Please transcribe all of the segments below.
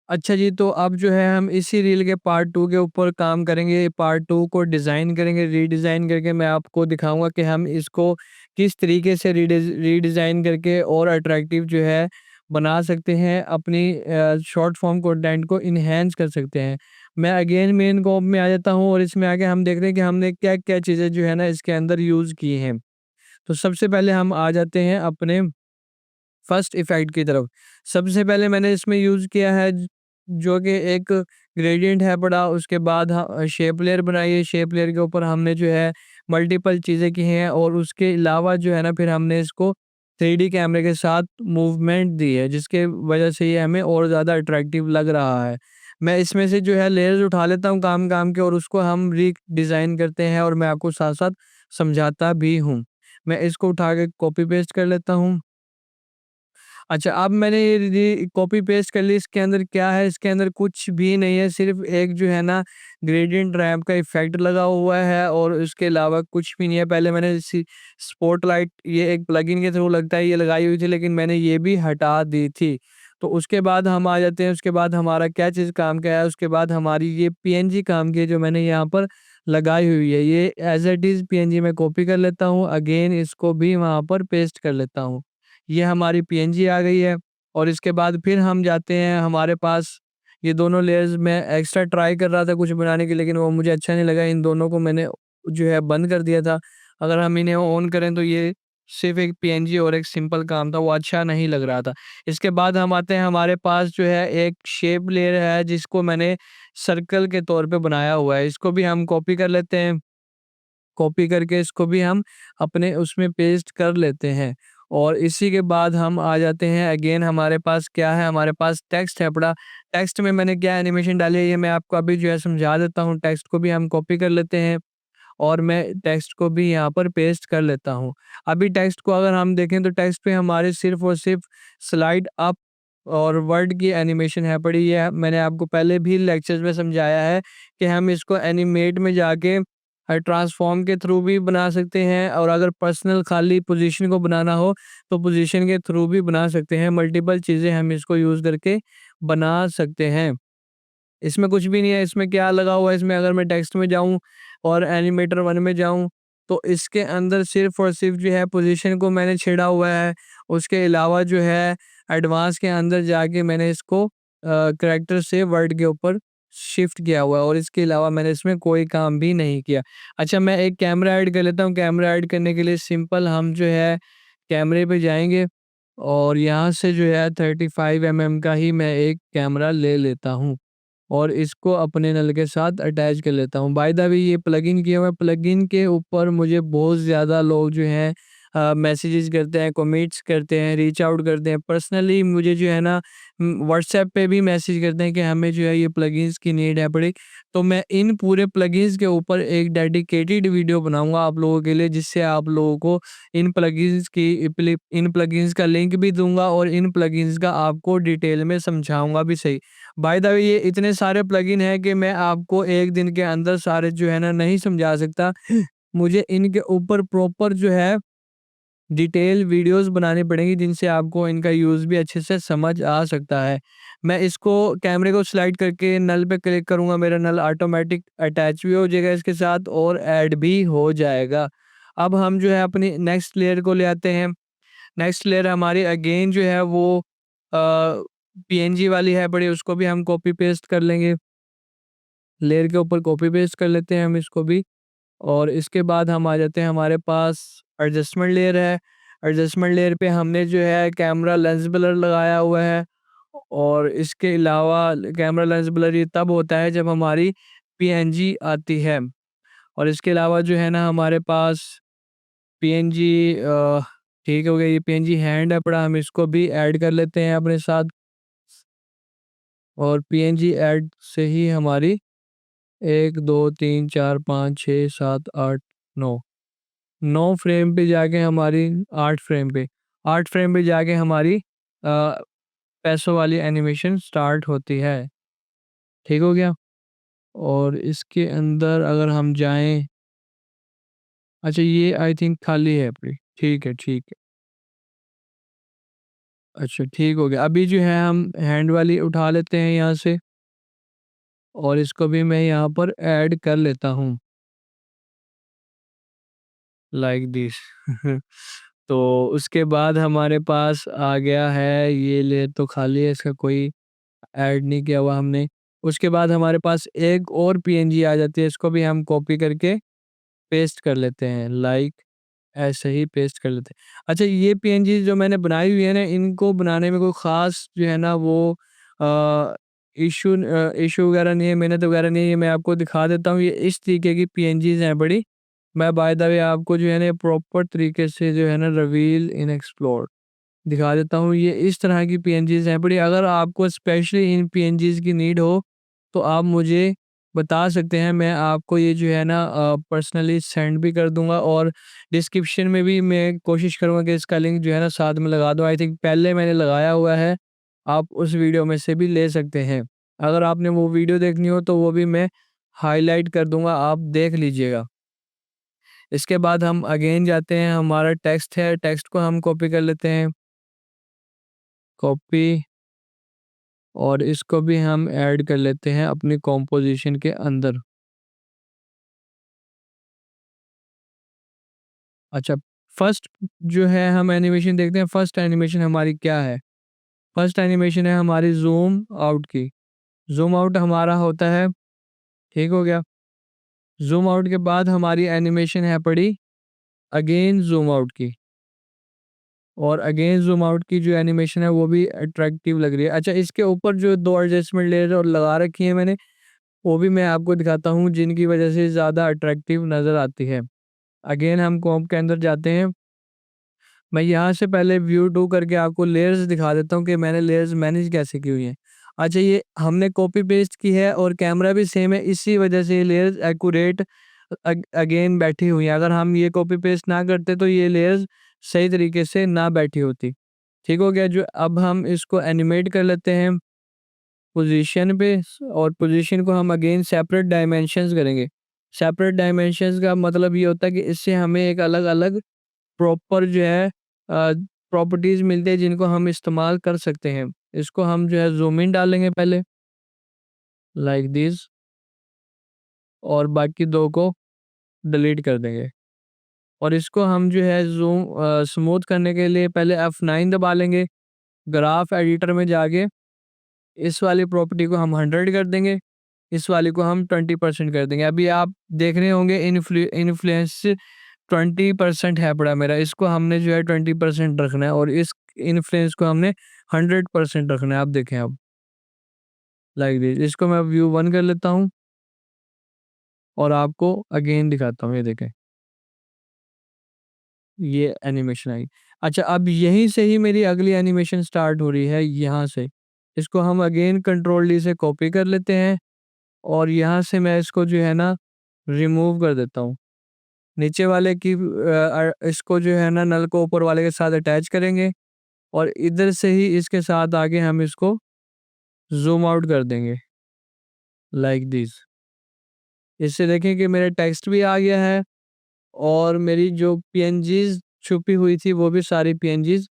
अच्छा जी, तो अब जो है हम इसी रील के पार्ट 2 के ऊपर काम करेंगे। पार्ट 2 को डिज़ाइन करेंगे, रीडिज़ाइन करके मैं आपको दिखाऊँगा कि हम इसको किस तरीके से रीडिज़ाइन करके और अट्रैक्टिव जो है बना सकते हैं, अपनी शॉर्ट फॉर्म कंटेंट को एनहांस कर सकते हैं। मैं अगेन मेन कॉप में आ जाता हूँ और इसमें आके हम देख रहे हैं कि हमने क्या-क्या चीज़ें जो है ना इसके अंदर यूज़ की हैं। तो सबसे पहले हम आ जाते हैं अपने फर्स्ट इफ़ेक्ट की तरफ। सबसे पहले मैंने इसमें यूज़ किया है जो कि एक ग्रेडिएंट है पड़ा, उसके बाद शेप लेयर बनाई है। शेप लेयर के ऊपर हमने जो है मल्टीपल चीज़ें की हैं और उसके अलावा जो है ना फिर हमने इसको 3D कैमरे के साथ मूवमेंट दी है, जिसके वजह से ये हमें और ज़्यादा अट्रैक्टिव लग रहा है। मैं इसमें से जो है लेयर्स उठा लेता हूँ काम-काम के और उसको हम रीडिज़ाइन करते हैं और मैं आपको साथ-साथ समझाता भी हूँ। मैं इसको उठा के कॉपी पेस्ट कर लेता हूँ। अच्छा, अब मैंने ये कॉपी पेस्ट कर ली। इसके अंदर क्या है? इसके अंदर कुछ भी नहीं है, सिर्फ़ एक जो है ना ग्रेडिएंट रैंप का इफ़ेक्ट लगा हुआ है और उसके अलावा कुछ भी नहीं है। पहले मैंने स्पॉटलाइट ये एक प्लगइन के थ्रू लगता है ये लगाई हुई थी, लेकिन मैंने ये भी हटा दी थी। तो उसके बाद हम आ जाते हैं, उसके बाद हमारा क्या चीज़ काम का है, उसके बाद हमारी ये पीएनजी काम की है जो मैंने यहाँ पर लगाई हुई है। ये एज़ इट इज़ पीएनजी मैं कॉपी कर लेता हूँ, अगेन इसको भी वहाँ पर पेस्ट कर लेता हूँ। ये हमारी पीएनजी आ गई है और इसके बाद फिर हम जाते हैं हमारे पास ये दोनों लेयर्स मैं एक्स्ट्रा ट्राई कर रहा था कुछ बनाने की, लेकिन वो मुझे अच्छा नहीं लगा। इन दोनों को मैंने जो है बंद कर दिया था। अगर हम इन्हें ऑन करें तो ये सिर्फ़ एक पीएनजी और एक सिंपल काम था, वो अच्छा नहीं लग रहा था। इसके बाद हम आते हैं हमारे पास जो है एक शेप लेयर है जिसको मैंने सर्कल के तौर पे बनाया हुआ है। इसको भी हम कॉपी कर लेते हैं। कॉपी करके इसको भी हम अपने उसमें पेस्ट कर लेते हैं और इसी के बाद हम आ जाते हैं अगेन हमारे पास क्या है, हमारे पास टेक्स्ट है पड़ा। टेक्स्ट में मैंने क्या एनिमेशन डाली है ये मैं आपको अभी जो है समझा देता हूँ। टेक्स्ट को भी हम कॉपी कर लेते हैं और मैं टेक्स्ट को भी यहाँ पर पेस्ट कर लेता हूँ। अभी टेक्स्ट को अगर हम देखें तो टेक्स्ट पे हमारे सिर्फ़ और सिर्फ़ स्लाइड अप और वर्ड की एनिमेशन है पड़ी है। मैंने आपको पहले भी लेक्चर्स में समझाया है कि हम इसको एनिमेट में जाके ट्रांसफ़ॉर्म के थ्रू भी बना सकते हैं और अगर पर्सनल खाली पोज़ीशन को बनाना हो, तो पोज़ीशन के थ्रू भी बना सकते हैं। मल्टीपल चीज़ें हम इसको यूज़ करके बना सकते हैं। इसमें कुछ भी नहीं है, इसमें क्या लगा हुआ है, इसमें अगर मैं टेक्स्ट में जाऊँ और एनिमेटर 1 में जाऊँ, तो इसके अंदर सिर्फ़ और सिर्फ़ जो है पोज़ीशन को मैंने छेड़ा हुआ है। उसके अलावा जो है एडवांस के अंदर जाके मैंने इसको करैक्टर से वर्ड के ऊपर शिफ्ट किया हुआ है और इसके अलावा मैंने इसमें कोई काम भी नहीं किया। अच्छा, मैं एक कैमरा ऐड कर लेता हूँ। कैमरा ऐड करने के लिए सिंपल हम जो है कैमरे पे जाएँगे और यहाँ से जो है 35 एमएम का ही मैं एक कैमरा ले लेता हूँ। और इसको अपने नल के साथ अटैच कर लेता हूँ। बाय द वे ये प्लगइन किया हुआ है, प्लगइन के ऊपर मुझे बहुत ज़्यादा लोग जो हैं मैसेजेस करते हैं, कमेंट्स करते हैं, रीच आउट करते हैं। पर्सनली मुझे जो है ना व्हाट्सएप पे भी मैसेज करते हैं कि हमें जो है ये प्लगइन्स की नीड है बड़ी। तो मैं इन पूरे प्लगइन्स के ऊपर एक डेडिकेटेड वीडियो बनाऊँगा आप लोगों के लिए, जिससे आप लोगों को इन प्लगइन्स का लिंक भी दूँगा और इन प्लगइन्स का आपको डिटेल में समझाऊँगा भी सही। बाय द वे ये इतने सारे प्लगइन हैं कि मैं आपको एक दिन के अंदर सारे जो है ना नहीं समझा सकता। मुझे इनके ऊपर प्रॉपर जो है डिटेल वीडियोज़ बनानी पड़ेंगी जिनसे आपको इनका यूज़ भी अच्छे से समझ आ सकता है। मैं इसको कैमरे को स्लाइड करके नल पे क्लिक करूँगा, मेरा नल ऑटोमेटिक अटैच भी हो जाएगा इसके साथ और ऐड भी हो जाएगा। अब हम जो है अपनी नेक्स्ट लेयर को ले आते हैं। नेक्स्ट लेयर हमारी अगेन जो है वो पीएनजी वाली है बड़ी, उसको भी हम कॉपी पेस्ट कर लेंगे। लेयर के ऊपर कॉपी पेस्ट कर लेते हैं हम इसको भी और इसके बाद हम आ जाते हैं हमारे पास एडजस्टमेंट लेयर है। एडजस्टमेंट लेयर पे हमने जो है कैमरा लेंस ब्लर लगाया हुआ है और इसके अलावा कैमरा लेंस ब्लर ये तब होता है जब हमारी पीएनजी आती है और इसके अलावा जो है ना हमारे पास पीएनजी ठीक हो गया, ये पीएनजी हैंड है पड़ा, हम इसको भी ऐड कर लेते हैं अपने साथ और पीएनजी ऐड से ही हमारी 1 2 3 4 5 6 7 8 9 9 फ्रेम पे जाके हमारी 8 फ्रेम पे 8 फ्रेम पे जाके हमारी पैसों वाली एनिमेशन स्टार्ट होती है। ठीक हो गया? और इसके अंदर अगर हम जाएँ, अच्छा ये आई थिंक खाली है अपनी, ठीक है, ठीक है। अच्छा ठीक हो गया। अभी जो है हम हैंड वाली उठा लेते हैं यहाँ से और इसको भी मैं यहाँ पर ऐड कर लेता हूँ, लाइक दिस। तो उसके बाद हमारे पास आ गया है, ये लेयर तो खाली है, इसका कोई ऐड नहीं किया हुआ हमने। उसके बाद हमारे पास एक और पीएनजी आ जाती है, इसको भी हम कॉपी करके पेस्ट कर लेते हैं, लाइक ऐसे ही पेस्ट कर लेते हैं। अच्छा, ये पीएनजी जो मैंने बनाई हुई है ना, इनको बनाने में कोई ख़ास जो है ना वो अ, इश्यू वगैरह नहीं है, मेहनत वगैरह नहीं है, ये मैं आपको दिखा देता हूँ। ये इस तरीके की पीएनजीज़ हैं बड़ी। मैं बाय द वे आपको जो है ना प्रॉपर तरीके से जो है ना रिवील इन एक्सप्लोर दिखा देता हूँ। ये इस तरह की पीएनजीज़ हैं बड़ी। अगर आपको स्पेशली इन पीएनजीज़ की नीड हो, तो आप मुझे बता सकते हैं। मैं आपको ये जो है ना पर्सनली सेंड भी कर दूँगा और डिस्क्रिप्शन में भी मैं कोशिश करूँगा कि इसका लिंक जो है ना साथ में लगा दूँ। आई थिंक पहले मैंने लगाया हुआ है, आप उस वीडियो में से भी ले सकते हैं। अगर आपने वो वीडियो देखनी हो तो वो भी मैं हाइलाइट कर दूँगा, आप देख लीजिएगा। इसके बाद हम अगेन जाते हैं, हमारा टेक्स्ट है, टेक्स्ट को हम कॉपी कर लेते हैं, कॉपी, और इसको भी हम ऐड कर लेते हैं अपनी कॉम्पोज़िशन के अंदर। अच्छा, फर्स्ट जो है हम एनिमेशन देखते हैं, फर्स्ट एनिमेशन हमारी क्या है? फर्स्ट एनिमेशन है हमारी ज़ूम आउट की। ज़ूम आउट हमारा होता है, ठीक हो गया? ज़ूम आउट के बाद हमारी एनिमेशन है पड़ी अगेन ज़ूम आउट की, और अगेन ज़ूम आउट की जो एनिमेशन है वो भी अट्रैक्टिव लग रही है। अच्छा, इसके ऊपर जो 2 एडजस्टमेंट लेयर और लगा रखी है मैंने, वो भी मैं आपको दिखाता हूँ, जिनकी वजह से ज़्यादा अट्रैक्टिव नज़र आती है। अगेन हम कॉम्प के अंदर जाते हैं। मैं यहाँ से पहले व्यू 2 करके आपको लेयर्स दिखा देता हूँ कि मैंने लेयर्स मैनेज कैसे की हुई हैं। अच्छा, ये हमने कॉपी पेस्ट की है और कैमरा भी सेम है, इसी वजह से ये लेयर्स एक्यूरेट अगेन बैठी हुई हैं। अगर हम ये कॉपी पेस्ट ना करते तो ये लेयर्स सही तरीके से ना बैठी होती। ठीक हो गया? जो अब हम इसको एनिमेट कर लेते हैं पोज़ीशन पे, और पोज़ीशन को हम अगेन सेपरेट डायमेंशंस करेंगे। सेपरेट डायमेंशंस का मतलब ये होता है कि इससे हमें एक अलग-अलग प्रॉपर जो है प्रॉपर्टीज़ मिलती है जिनको हम इस्तेमाल कर सकते हैं। इसको हम जो है ज़ूम इन डालेंगे पहले, लाइक दिस, और बाकी 2 को डिलीट कर देंगे। और इसको हम जो है स्मूथ करने के लिए पहले F9 दबा लेंगे। ग्राफ एडिटर में जाके इस वाली प्रॉपर्टी को हम 100 कर देंगे, इस वाली को हम 20% कर देंगे। अभी आप देख रहे होंगे इन्फ्लुएंस 20% है पड़ा मेरा, इसको हमने जो है 20% रखना है, और इस इन्फ्लुएंस को हमने 100% रखना है। आप देखें अब, लाइक दिस, इसको मैं व्यू 1 कर लेता हूँ और आपको अगेन दिखाता हूँ, ये देखें, ये एनिमेशन आई। अच्छा, अब यहीं से ही मेरी अगली एनिमेशन स्टार्ट हो रही है, यहाँ से। इसको हम अगेन कंट्रोल डी से कॉपी कर लेते हैं और यहाँ से मैं इसको जो है ना रिमूव कर देता हूँ। नीचे वाले की इसको जो है ना नल को ऊपर वाले के साथ अटैच करेंगे और इधर से ही इसके साथ आगे हम इसको ज़ूम आउट कर देंगे, लाइक दिस। इससे देखें कि मेरा टेक्स्ट भी आ गया है और मेरी जो पीएनजीज़ छुपी हुई थी वो भी सारी पीएनजीज़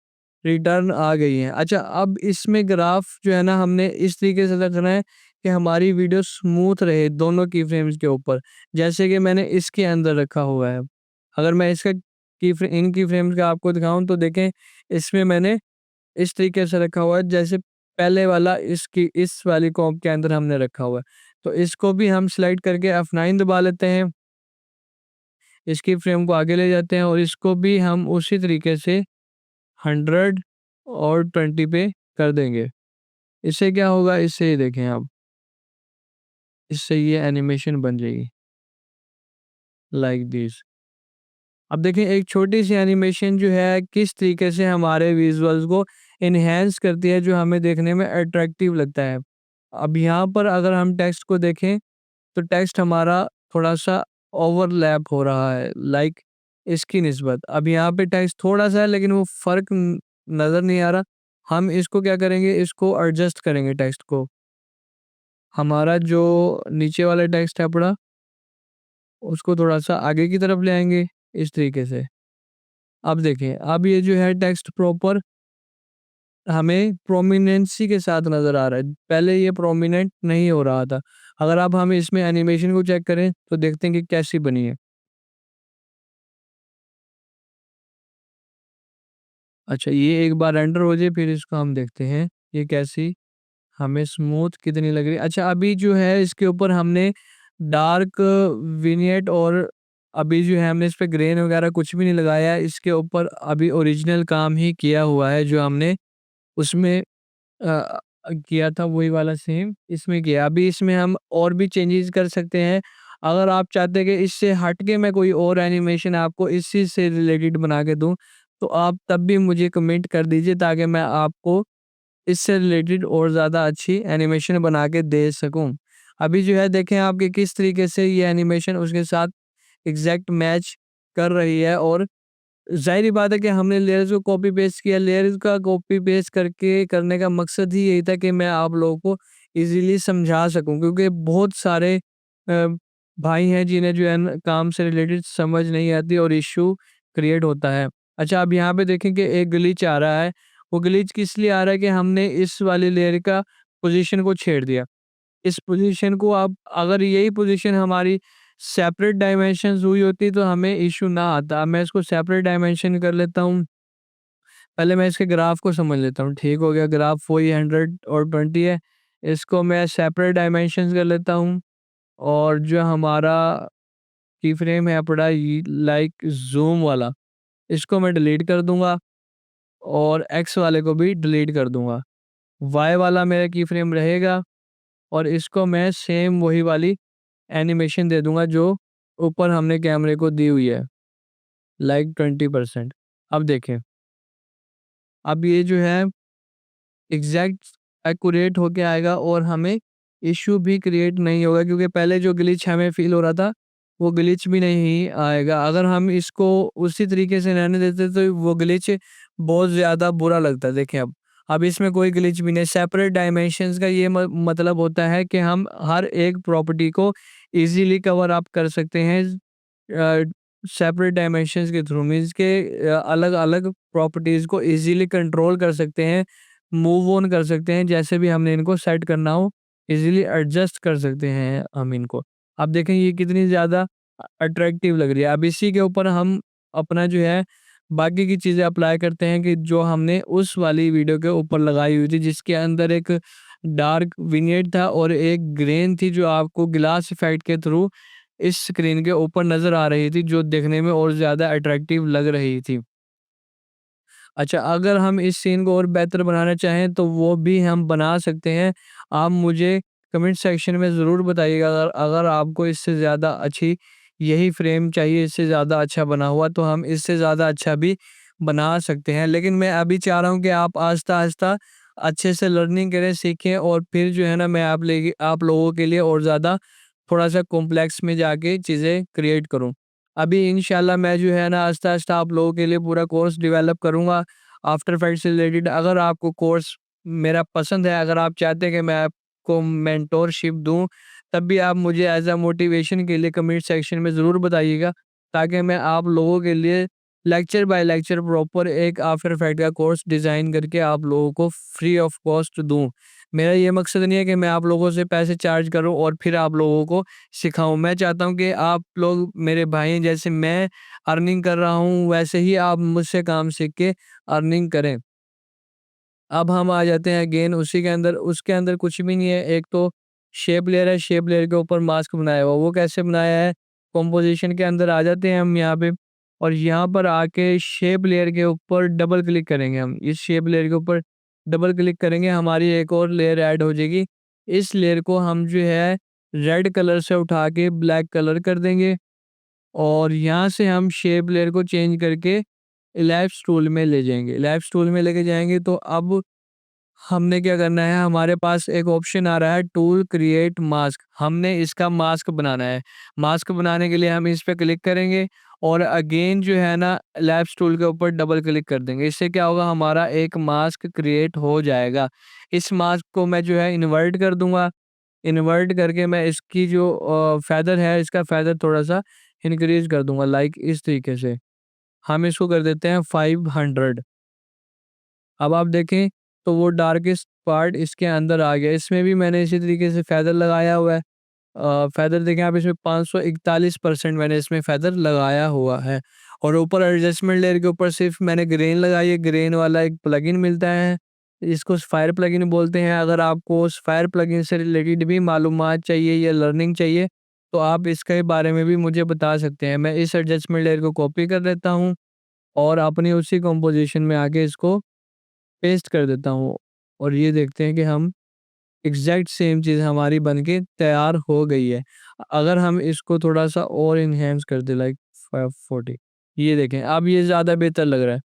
रिटर्न आ गई हैं। अच्छा, अब इसमें ग्राफ जो है ना हमने इस तरीके से रखना है कि हमारी वीडियो स्मूथ रहे दोनों की फ्रेम्स के ऊपर, जैसे कि मैंने इसके अंदर रखा हुआ है। अगर मैं इसका इन की फ्रेम्स का आपको दिखाऊँ तो देखें, इसमें मैंने इस तरीके से रखा हुआ है जैसे पहले वाला इस वाली कॉम्प के अंदर हमने रखा हुआ है। तो इसको भी हम स्लाइड करके F9 दबा लेते हैं। इसकी फ्रेम को आगे ले जाते हैं और इसको भी हम उसी तरीके से 100 और 20 पे कर देंगे। इससे क्या होगा, इससे ये देखें आप, इससे ये एनिमेशन बन जाएगी, लाइक दिस। अब देखें, एक छोटी सी एनिमेशन जो है किस तरीके से हमारे विजुअल्स को इन्हेंस करती है, जो हमें देखने में अट्रैक्टिव लगता है। अब यहाँ पर अगर हम टेक्स्ट को देखें तो टेक्स्ट हमारा थोड़ा-सा ओवरलैप हो रहा है, लाइक इसकी निस्बत। अब यहाँ पे टेक्स्ट थोड़ा-सा है लेकिन वो फ़र्क न नज़र नहीं आ रहा। हम इसको क्या करेंगे, इसको एडजस्ट करेंगे टेक्स्ट को। हमारा जो नीचे वाला टेक्स्ट है पड़ा, उसको थोड़ा-सा आगे की तरफ ले आएँगे, इस तरीके से। अब देखें, अब ये जो है टेक्स्ट प्रॉपर हमें प्रोमिनेंसी के साथ नज़र आ रहा है। पहले ये प्रोमिनेंट नहीं हो रहा था। अगर अब हम इसमें एनिमेशन को चेक करें तो देखते हैं कि कैसी बनी है। अच्छा, ये एक बार रेंडर हो जाए फिर इसको हम देखते हैं, ये कैसी हमें स्मूथ कितनी लग रही है। अच्छा, अभी जो है इसके ऊपर हमने डार्क विग्नेट और अभी जो है हमने इस पे ग्रेन वगैरह कुछ भी नहीं लगाया है। इसके ऊपर अभी ओरिजिनल काम ही किया हुआ है जो हमने उसमें किया था वही वाला सेम इसमें किया। अभी इसमें हम और भी चेंजेस कर सकते हैं। अगर आप चाहते हैं कि इससे हट के मैं कोई और एनिमेशन आपको इस चीज़ से रिलेटेड बना के दूँ, तो आप तब भी मुझे कमेंट कर दीजिए ताकि मैं आपको इससे रिलेटेड और ज़्यादा अच्छी एनिमेशन बना के दे सकूँ। अभी जो है देखें आप कि किस तरीके से ये एनिमेशन उसके साथ एग्ज़ैक्ट मैच कर रही है और ज़ाहिर-सी बात है कि हमने लेयर्स को कॉपी पेस्ट किया। लेयर्स का कॉपी पेस्ट करके करने का मकसद ही यही था कि मैं आप लोगों को ईज़िली समझा सकूँ क्योंकि बहुत सारे भाई हैं जिन्हें जो है ना काम से रिलेटेड समझ नहीं आती और इश्यू क्रिएट होता है। अच्छा, अब यहाँ पे देखें कि एक ग्लिच आ रहा है। वो ग्लिच किस लिए आ रहा है कि हमने इस वाली लेयर का पोज़ीशन को छेड़ दिया। इस पोज़ीशन को अब अगर यही पोज़ीशन हमारी सेपरेट डायमेंशंस हुई होती तो हमें इश्यू ना आता। अब मैं इसको सेपरेट डायमेंशन कर लेता हूँ। पहले मैं इसके ग्राफ को समझ लेता हूँ। ठीक हो गया, ग्राफ वही 100 और 20 है। इसको मैं सेपरेट डायमेंशंस कर लेता हूँ और जो हमारा की फ्रेम है पड़ा ये लाइक ज़ूम वाला, इसको मैं डिलीट कर दूँगा और एक्स वाले को भी डिलीट कर दूँगा। वाई वाला मेरा की फ्रेम रहेगा और इसको मैं सेम वही वाली एनिमेशन दे दूँगा जो ऊपर हमने कैमरे को दी हुई है, लाइक 20%। अब देखें, अब ये जो है एग्ज़ैक्ट एक्यूरेट होके आएगा और हमें इश्यू भी क्रिएट नहीं होगा क्योंकि पहले जो ग्लिच हमें फ़ील हो रहा था, वो ग्लिच भी नहीं आएगा। अगर हम इसको उसी तरीके से रहने देते तो वो ग्लिच बहुत ज़्यादा बुरा लगता। देखें अब इसमें कोई ग्लिच भी नहीं। सेपरेट डायमेंशंस का ये मतलब होता है कि हम हर एक प्रॉपर्टी को ईज़िली कवर अप कर सकते हैं सेपरेट डायमेंशंस के थ्रू मीन्स के अलग-अलग प्रॉपर्टीज़ को ईज़िली कंट्रोल कर सकते हैं, मूव ऑन कर सकते हैं, जैसे भी हमने इनको सेट करना हो, ईज़िली एडजस्ट कर सकते हैं हम इनको। अब देखें ये कितनी ज़्यादा अट्रैक्टिव लग रही है। अब इसी के ऊपर हम अपना जो है बाकी की चीज़ें अप्लाई करते हैं कि जो हमने उस वाली वीडियो के ऊपर लगाई हुई थी जिसके अंदर एक डार्क विग्नेट था और एक ग्रेन थी जो आपको ग्लास इफ़ेक्ट के थ्रू इस स्क्रीन के ऊपर नज़र आ रही थी जो देखने में और ज़्यादा अट्रैक्टिव लग रही थी। अच्छा, अगर हम इस सीन को और बेहतर बनाना चाहें तो वो भी हम बना सकते हैं। आप मुझे कमेंट सेक्शन में ज़रूर बताइएगा अगर अगर आपको इससे ज़्यादा अच्छी यही फ्रेम चाहिए, इससे ज़्यादा अच्छा बना हुआ तो हम इससे ज़्यादा अच्छा भी बना सकते हैं। लेकिन मैं अभी चाह रहा हूँ कि आप आहिस्ता-आहिस्ता अच्छे से लर्निंग करें, सीखें और फिर जो है ना मैं आप लोगों के लिए और ज़्यादा थोड़ा-सा कॉम्प्लेक्स में जाके चीज़ें क्रिएट करूँ। अभी इंशाल्लाह मैं जो है ना आहिस्ता-आहिस्ता आप लोगों के लिए पूरा कोर्स डेवलप करूँगा आफ्टर इफेक्ट्स से रिलेटेड। अगर आपको कोर्स मेरा पसंद है, अगर आप चाहते हैं कि मैं आपको मेंटोरशिप दूँ, तब भी आप मुझे एज़ अ मोटिवेशन के लिए कमेंट सेक्शन में ज़रूर बताइएगा, ताकि मैं आप लोगों के लिए लेक्चर बाय लेक्चर प्रॉपर एक आफ्टर इफेक्ट का कोर्स डिज़ाइन करके आप लोगों को फ्री ऑफ कॉस्ट दूँ। मेरा ये मकसद नहीं है कि मैं आप लोगों से पैसे चार्ज करूँ और फिर आप लोगों को सिखाऊँ। मैं चाहता हूँ कि आप लोग मेरे भाई हैं, जैसे मैं अर्निंग कर रहा हूँ, वैसे ही आप मुझसे काम सीख के अर्निंग करें। अब हम आ जाते हैं अगेन उसी के अंदर, उसके अंदर कुछ भी नहीं है। एक तो शेप लेयर है, शेप लेयर के ऊपर मास्क बनाया हुआ, वो कैसे बनाया है? कंपोज़िशन के अंदर आ जाते हैं हम यहाँ पे और यहाँ पर आके शेप लेयर के ऊपर डबल क्लिक करेंगे हम। इस शेप लेयर के ऊपर डबल क्लिक करेंगे, हमारी एक और लेयर ऐड हो जाएगी। इस लेयर को हम जो है रेड कलर से उठा के ब्लैक कलर कर देंगे और यहाँ से हम शेप लेयर को चेंज करके इलिप्स टूल में ले जाएँगे। इलिप्स टूल में लेके जाएँगे तो अब हमने क्या करना है, हमारे पास एक ऑप्शन आ रहा है टूल क्रिएट मास्क। हमने इसका मास्क बनाना है। मास्क बनाने के लिए हम इस पे क्लिक करेंगे और अगेन जो है ना इलिप्स टूल के ऊपर डबल क्लिक कर देंगे। इससे क्या होगा, हमारा एक मास्क क्रिएट हो जाएगा। इस मास्क को मैं जो है इन्वर्ट कर दूँगा। इन्वर्ट करके मैं इसकी जो फेदर है, इसका फेदर थोड़ा-सा इंक्रीज़ कर दूँगा लाइक इस तरीके से। हम इसको कर देते हैं 500। अब आप देखें तो वो डार्केस्ट पार्ट इसके अंदर आ गया। इसमें भी मैंने इसी तरीके से फेदर लगाया हुआ है। फेदर देखें आप, इसमें 541% मैंने इसमें फेदर लगाया हुआ है। और ऊपर एडजस्टमेंट लेयर के ऊपर सिर्फ मैंने ग्रेन लगाई है। ग्रेन वाला एक प्लगइन मिलता है, इसको फायर प्लगइन बोलते हैं। अगर आपको उस फायर प्लगइन से रिलेटेड भी मालूमात चाहिए या लर्निंग चाहिए, तो आप इसके बारे में भी मुझे बता सकते हैं। मैं इस एडजस्टमेंट लेयर को कॉपी कर लेता हूँ और अपनी उसी कंपोजिशन में आके इसको पेस्ट कर देता हूँ। और ये देखते हैं कि हम एग्जैक्ट सेम चीज़ हमारी बनके तैयार हो गई है। अगर हम इसको थोड़ा-सा और एनहांस कर दें लाइक 540, ये देखें अब ये ज़्यादा बेहतर लग रहा है।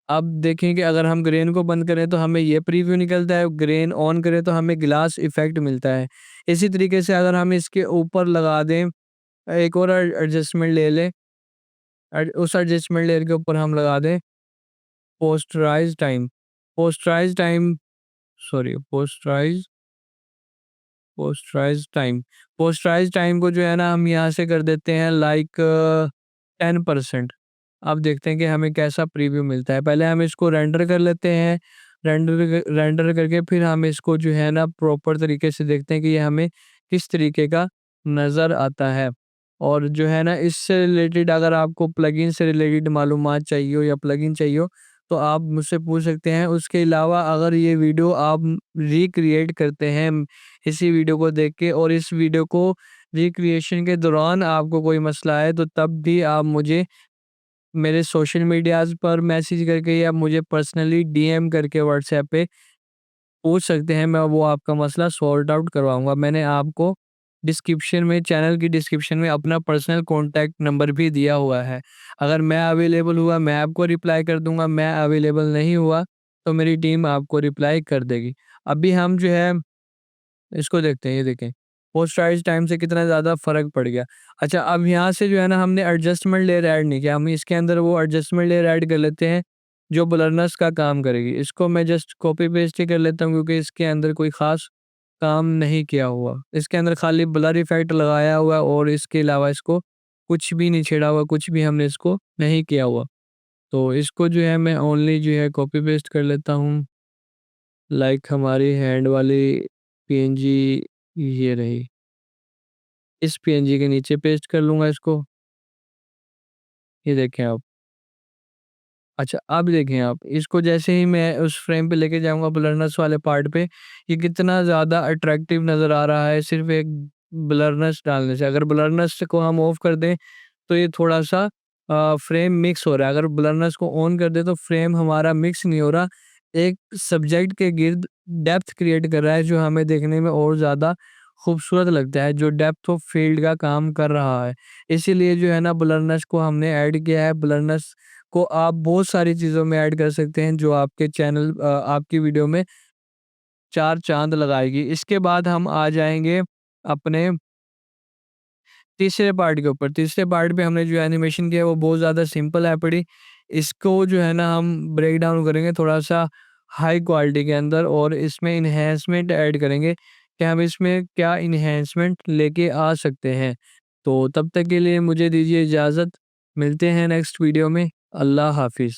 अब देखें कि अगर हम ग्रेन को बंद करें तो हमें ये प्रीव्यू निकलता है, ग्रेन ऑन करें तो हमें ग्लास इफ़ेक्ट मिलता है। इसी तरीके से अगर हम इसके ऊपर लगा दें, एक और एडजस्टमेंट ले लें, उस एडजस्टमेंट लेयर के ऊपर हम लगा दें posterize time, posterize time sorry posterize time. Posterize time को जो है ना हम यहाँ से कर देते हैं लाइक 10%। अब देखते हैं कि हमें कैसा प्रीव्यू मिलता है। पहले हम इसको रेंडर कर लेते हैं। रेंडर करके फिर हम इसको जो है ना प्रॉपर तरीके से देखते हैं कि ये हमें किस तरीके का नज़र आता है। और जो है ना इससे रिलेटेड अगर आपको प्लगइन से रिलेटेड मालूमात चाहिए हो या प्लगइन चाहिए हो, तो आप मुझसे पूछ सकते हैं। उसके अलावा अगर ये वीडियो आप रिक्रिएट करते हैं इसी वीडियो को देख के, और इस वीडियो को रिक्रिएशन के दौरान आपको कोई मसला है, तो तब भी आप मुझे मेरे सोशल मीडियाज़ पर मैसेज करके या मुझे पर्सनली डीएम करके व्हाट्सएप पे पूछ सकते हैं। मैं वो आपका मसला सॉर्ट आउट करवाऊँगा। मैंने आपको डिस्क्रिप्शन में, चैनल की डिस्क्रिप्शन में अपना पर्सनल कॉन्टैक्ट नंबर भी दिया हुआ है। अगर मैं अवेलेबल हुआ मैं आपको रिप्लाई कर दूँगा, मैं अवेलेबल नहीं हुआ तो मेरी टीम आपको रिप्लाई कर देगी। अभी हम जो है इसको देखते हैं, ये देखें, पोस्टराइज़ टाइम से कितना ज़्यादा फ़र्क पड़ गया। अच्छा, अब यहाँ से जो है ना हमने एडजस्टमेंट लेयर ऐड नहीं किया, हम इसके अंदर वो एडजस्टमेंट लेयर ऐड कर लेते हैं जो ब्लरनेस का काम करेगी। इसको मैं जस्ट कॉपी पेस्ट ही कर लेता हूँ क्योंकि इसके अंदर कोई ख़ास काम नहीं किया हुआ। इसके अंदर खाली ब्लर इफ़ेक्ट लगाया हुआ है और इसके अलावा इसको कुछ भी नहीं छेड़ा हुआ, कुछ भी हमने इसको नहीं किया हुआ। तो इसको जो है मैं ओनली जो है कॉपी पेस्ट कर लेता हूँ। लाइक हमारी हैंड वाली पीएनजी ये रही। इस पीएनजी के नीचे पेस्ट कर लूँगा इसको। ये देखें आप। अच्छा, अब देखें आप, इसको जैसे ही मैं उस फ्रेम पे लेके जाऊँगा ब्लरनेस वाले पार्ट पे, ये कितना ज़्यादा अट्रैक्टिव नज़र आ रहा है सिर्फ़ एक ब्लरनेस डालने से। अगर ब्लरनेस को हम ऑफ कर दें तो ये थोड़ा-सा फ्रेम मिक्स हो रहा है। अगर ब्लरनेस को ऑन कर दें तो फ्रेम हमारा मिक्स नहीं हो रहा। एक सब्जेक्ट के गिर्द डेप्थ क्रिएट कर रहा है जो हमें देखने में और ज़्यादा खूबसूरत लगता है, जो डेप्थ ऑफ फ़ील्ड का काम कर रहा है। इसीलिए जो है ना ब्लरनेस को हमने ऐड किया है। ब्लरनेस को आप बहुत सारी चीज़ों में ऐड कर सकते हैं जो आपके चैनल आपकी वीडियो में 4 चाँद लगाएगी। इसके बाद हम आ जाएँगे अपने तीसरे पार्ट के ऊपर। तीसरे पार्ट पे हमने जो एनिमेशन किया है वो बहुत ज़्यादा सिंपल है पड़ी। इसको जो है ना हम ब्रेक डाउन करेंगे थोड़ा-सा हाई क्वालिटी के अंदर और इसमें एनहांसमेंट ऐड करेंगे कि हम इसमें क्या एनहांसमेंट लेके आ सकते हैं। तो तब तक के लिए मुझे दीजिए इजाज़त। मिलते हैं नेक्स्ट वीडियो में। अल्लाह हाफ़िज़।